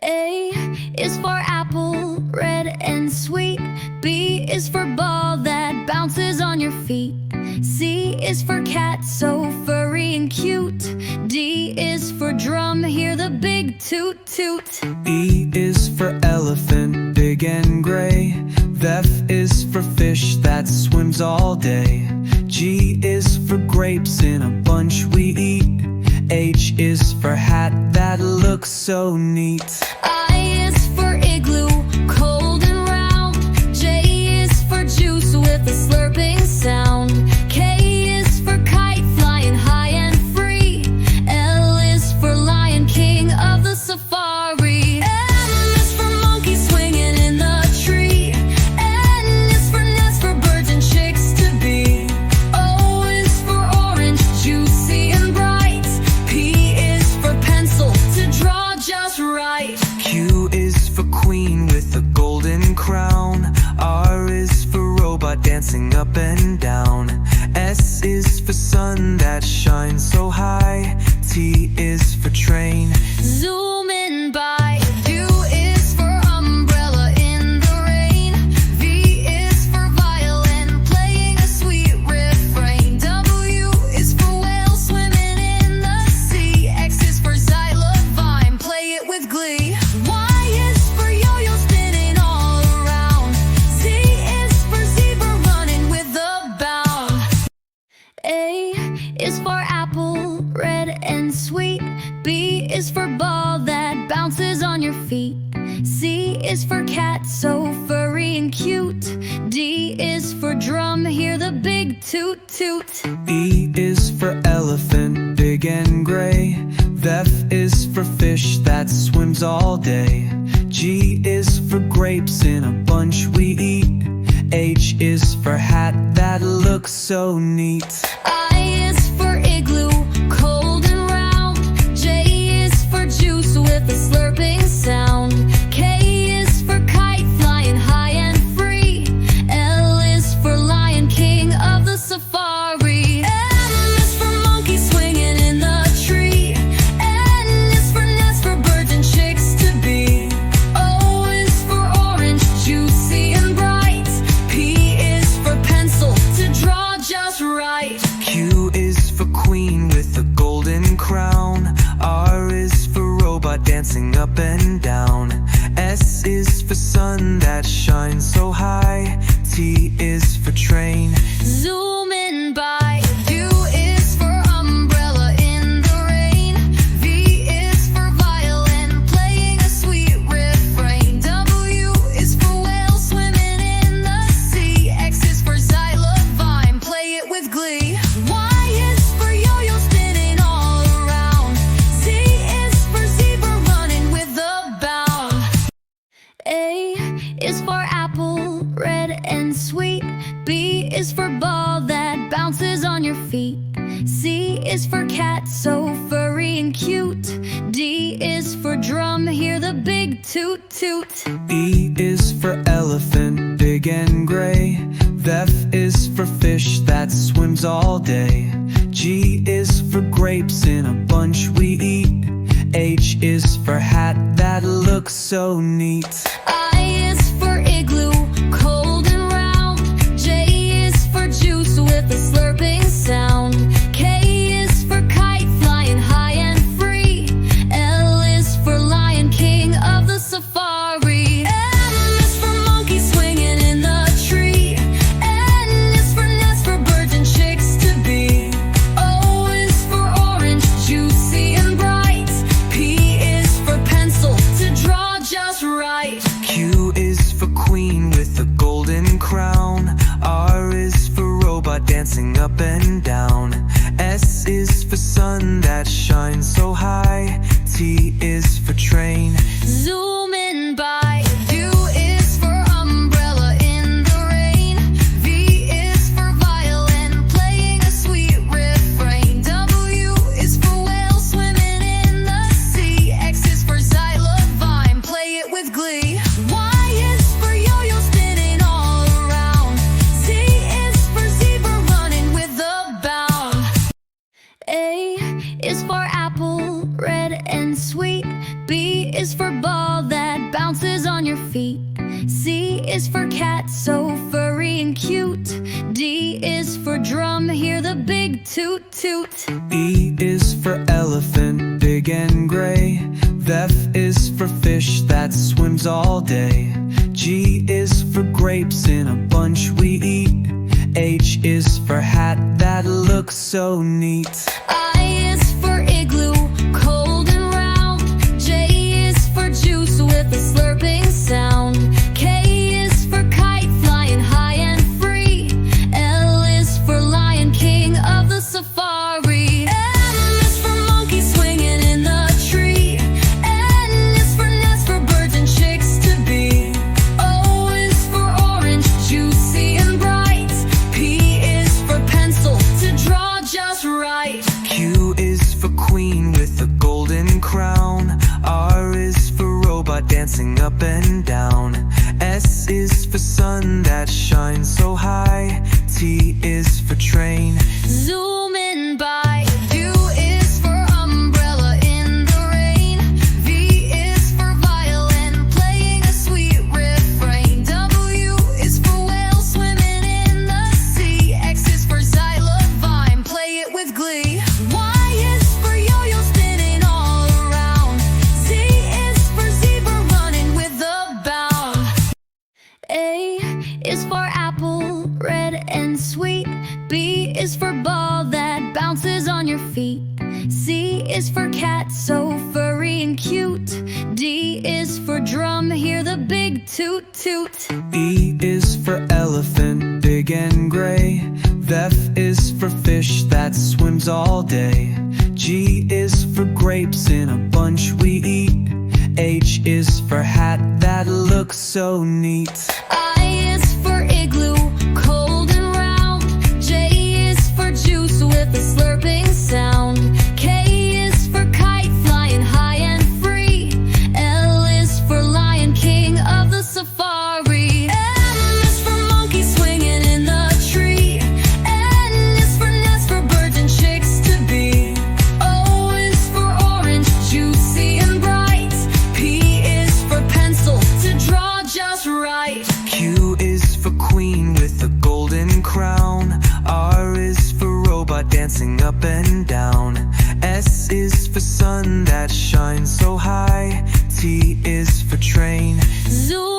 A is for apple, red and sweet. B is for ball that bounces on your feet. C is for cat, so furry and cute. D is for drum, hear the big toot toot. E is for elephant, big and gray. F is for fish that swims all day. G is for grapes in a bunch we eat. H is for hat that looks so neat. I is for igloo, cold and round. J is for juice with a slurping sound. K is for kite, flying high and free. L is for lion, king of the safari. M is for monkey swinging in the tree. N is for nest for birds and chicks to be. O is for orange, juicy and bright. P is for pencil to draw just right. Q is for queen with a golden crown. R is for robot dancing up and down. S is for sun that shines so high. T is for train, zooming by. U is for umbrella in the rain. V is for violin, playing a sweet refrain. W is for whale swimming in the sea. X is for xylophone, play it with glee. Y is for yo-yo spinning all around. Z is for zebra running with a bound. A is for apple, red and sweet. B is for ball that bounces on your feet. C is for cat, so furry and cute. D is for drum, hear the big toot toot. E is for elephant, big and gray. F is for fish that swims all day. G is for grapes in a bunch we eat. H is for hat that looks so neat. I is for igloo, cold and round. J is for juice with a slurping sound. K is for kite, flying high and free. L is for lion, king of the safari. M is for monkey swinging in the tree. N is for nest for birds and chicks to be. O is for orange, juicy and bright. P is for pencil to draw just right. Q is for queen with a golden crown. R is for robot dancing up and down. S is for sun that shines so high. T is for train, zooming by. U is for umbrella in the rain. V is for violin, playing a sweet refrain. W is for whale swimming in the sea. X is for xylophone, play it with glee. Y is for yo-yo spinning all around. Z is for zebra running with a bound. A is for apple, red and sweet. B is for ball that bounces on your feet. C is for cat, so furry and cute. D is for drum, hear the big toot toot. E is for elephant, big and gray. F is for fish that swims all day. G is for grapes in a bunch we eat. H is for hat that looks so neat. I is for igloo, cold and round. J is for juice with a slurping sound. K is for kite, flying high and free. L is for lion, king of the safari. M is for monkey swinging in the tree. N is for nest for birds and chicks to be. O is for orange, juicy and bright. P is for pencil to draw just right. Q is for queen with a golden crown. R is for robot dancing up and down. S is for sun that shines so high. T is for train, zooming by. U is for umbrella in the rain. V is for violin, playing a sweet refrain. W is for whale swimming in the sea. X is for xylophone, play it with glee. Y is for yo-yo spinning all around. Z is for zebra running with a bound. A is for apple, red and sweet. B is for ball your feet. C is for cat, so furry and cute. D is for drum, hear the big toot toot. E is for elephant, big and gray. F is for fish that swims all day. G is for grapes in a bunch we eat. H is for hat that looks so neat. I is for igloo, cold and round. J is for juice with a slurping sound. K is for kite, flying high and free. L is for lion, king of the safari. M is for monkey swinging in the tree. N is for nest for birds and chicks to be. O is for orange, juicy and bright. P is for pencil to draw just right. Q is for queen with a golden crown. R is for robot dancing up and down. S is for sun that shines so high. T is for train. Zooming by. U is for umbrella in the rain. V is for violin, playing a sweet refrain. W is for whale swimming in the sea. X is for xylophone, play it with glee. Y is for yo-yo spinning all around. Z is for zebra running with a bound. A is for apple, red and sweet. B is for ball that bounces on your feet. C is for cat, so furry and cute. D is for drum, hear the big toot toot. E is for elephant, big and gray. F is for fish that swims all day. G is for grapes in a bunch we eat. H is for hat that looks so neat. I is for igloo, cold and round. J is for juice with a slurping sound. K is for kite, flying high and free. L is for lion, king of the safari. M is for monkey swinging in the tree. N is for nest for birds and chicks to be. O is for orange, juicy and bright. P is for pencil to draw just right. Q is for queen with a golden crown. R is for robot dancing up and down. S is for sun that shines so high. T is for train. Zoom